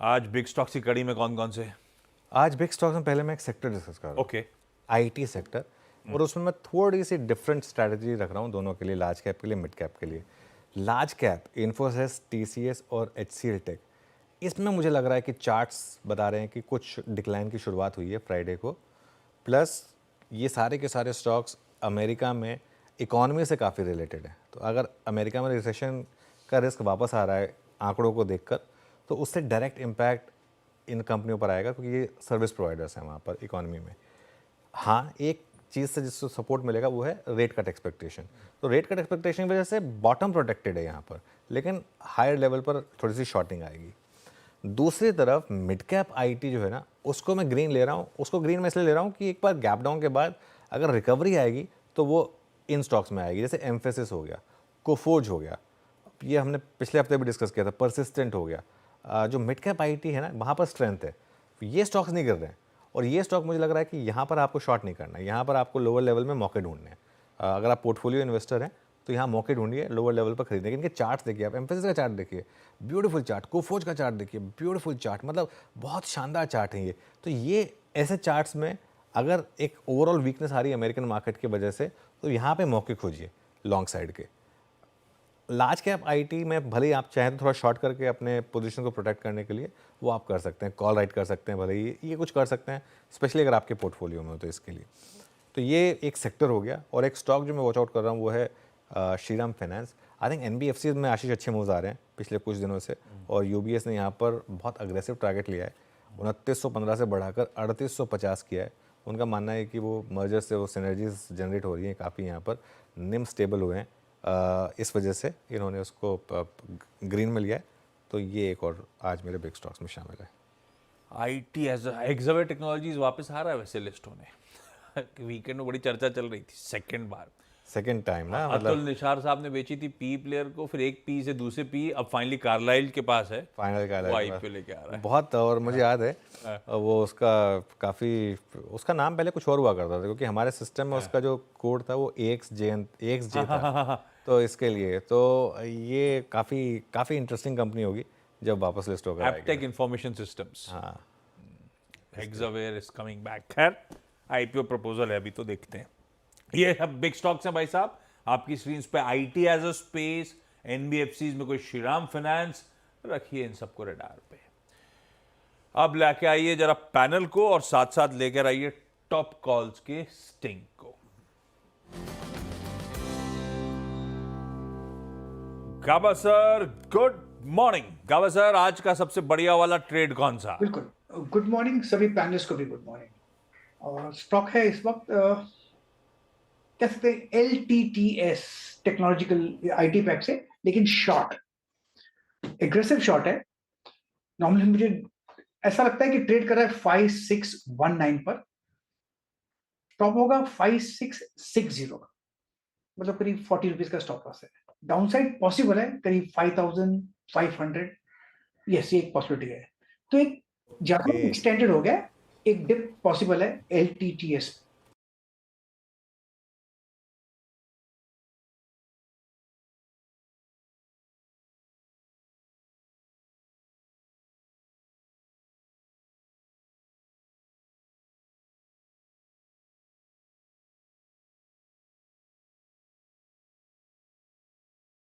आज big stocks की कड़ी में कौन कौन से? आज बिग स्टॉक्स में पहले मैं एक सेक्टर डिस्कस कर रहा हूँ, ओके। आईटी सेक्टर, और उसमें मैं थोड़ी सी डिफरेंट स्ट्रैटेजी रख रहा हूँ दोनों के लिए, लार्ज कैप के लिए, मिड कैप के लिए। लार्ज कैप इन्फोसिस, टीसीएस और एचसीएल टेक, इसमें मुझे लग रहा है कि चार्ट्स बता रहे हैं कि कुछ डिक्लाइन की शुरुआत हुई है फ्राइडे को। प्लस ये सारे के सारे स्टॉक्स अमेरिका में इकॉनमी से काफ़ी रिलेटेड है, तो अगर अमेरिका में रिसेशन का रिस्क वापस आ रहा है आंकड़ों को देखकर, तो उससे डायरेक्ट इम्पैक्ट इन कंपनियों पर आएगा, क्योंकि ये सर्विस प्रोवाइडर्स हैं वहाँ पर इकॉनमी में। हाँ, एक चीज़ से जिसको सपोर्ट मिलेगा वो है रेट कट एक्सपेक्टेशन। तो रेट कट एक्सपेक्टेशन की वजह से बॉटम प्रोटेक्टेड है यहाँ पर, लेकिन हायर लेवल पर थोड़ी सी शॉर्टिंग आएगी। दूसरी तरफ मिड कैप आईटी जो है ना, उसको मैं ग्रीन ले रहा हूँ। उसको ग्रीन में इसलिए ले रहा हूँ कि एक बार गैप डाउन के बाद अगर रिकवरी आएगी तो वो इन स्टॉक्स में आएगी, जैसे एम्फेसिस हो गया, कोफोर्ज हो गया, ये हमने पिछले हफ्ते भी डिस्कस किया था, परसिस्टेंट हो गया। जो मिड कैप आईटी है ना, वहाँ पर स्ट्रेंथ है, ये स्टॉक्स नहीं गिर रहे हैं। और ये स्टॉक मुझे लग रहा है कि यहाँ पर आपको शॉर्ट नहीं करना है, यहाँ पर आपको लोअर लेवल में मौके ढूंढने हैं। अगर आप पोर्टफोलियो इन्वेस्टर हैं तो यहाँ मौके ढूंढिए लोअर लेवल पर खरीदने के। इनके चार्ट्स देखिए, आप एम्फेसिस का चार्ट देखिए, ब्यूटीफुल चार्ट, कोफोर्ज का चार्ट देखिए, ब्यूटीफुल चार्ट, मतलब बहुत शानदार चार्ट है ये। तो ये ऐसे चार्ट्स में अगर एक ओवरऑल वीकनेस आ रही है अमेरिकन मार्केट की वजह से, तो यहाँ पे मौके खोजिए लॉन्ग साइड के। लार्ज कैप आईटी में भले ही आप चाहें तो थोड़ा शॉर्ट करके अपने पोजीशन को प्रोटेक्ट करने के लिए वो आप कर सकते हैं, कॉल राइट कर सकते हैं, भले ही ये कुछ कर सकते हैं, स्पेशली अगर आपके पोर्टफोलियो में हो तो इसके लिए। तो ये एक सेक्टर हो गया। और एक स्टॉक जो मैं वॉच आउट कर रहा हूँ वो है Shriram finance. I think NBFC में आशीष अच्छे मूव्स आ रहे हैं पिछले कुछ दिनों से, और यूबीएस ने यहाँ पर बहुत अग्रेसिव टारगेट लिया है, 2915 से बढ़ाकर 3850 किया है। उनका मानना है कि वो मर्जर से वो सिनर्जीज जनरेट हो रही हैं काफ़ी, यहाँ पर निम स्टेबल हुए हैं, इस वजह से इन्होंने उसको ग्रीन में लिया है। तो ये एक और आज मेरे बिग स्टॉक्स में शामिल है। आईटी एज एक्सवे टेक्नोलॉजीज वापस आ रहा है वैसे लिस्ट होने। वीकेंड में बड़ी चर्चा चल रही थी, सेकेंड टाइम ना, अतुल मतलब निशार साहब ने बेची थी पी प्लेयर को, फिर एक पी से दूसरे पी, अब फाइनली कार्लाइल के पास है, फाइनल का वो आईपीओ लेके आ रहा है। बहुत। और मुझे याद है वो उसका काफ़ी, उसका नाम पहले कुछ और हुआ करता था, क्योंकि हमारे सिस्टम में उसका जो कोड था वो AXJ था। तो इसके लिए तो ये काफ़ी इंटरेस्टिंग कंपनी होगी जब वापस लिस्ट होकर आएगी। एप्टेक इंफॉर्मेशन सिस्टम्स, हाँ, हेक्सावेयर इज कमिंग बैक। खैर आईपीओ प्रपोजल है अभी, तो देखते हैं। ये सब बिग स्टॉक्स हैं भाई साहब आपकी स्क्रीन पे। IT as a space, NBFCs में कोई श्रीराम फाइनेंस, रखिए इन सबको रडार पे। अब लेके आइए जरा पैनल को, और साथ साथ लेकर आइए टॉप कॉल्स के स्टिंग को। गाबा सर, गुड मॉर्निंग। गाबा सर, आज का सबसे बढ़िया वाला ट्रेड कौन सा? बिल्कुल, गुड मॉर्निंग सभी पैनलिस्ट को भी गुड मॉर्निंग। और स्टॉक है इस वक्त कह सकते हैं LTTS, टेक्नोलॉजिकल आईटी पैक से, लेकिन शॉर्ट, एग्रेसिव शॉर्ट है। नॉर्मली मुझे ऐसा लगता है कि ट्रेड कर रहा है 5619 पर, स्टॉप होगा 5660, मतलब करीब 40 रुपीज का स्टॉप लॉस है। डाउनसाइड पॉसिबल है करीब 5500, यस ये एक पॉसिबिलिटी है। तो एक ज्यादा एक्सटेंडेड हो गया, एक डिप पॉसिबल है LTTS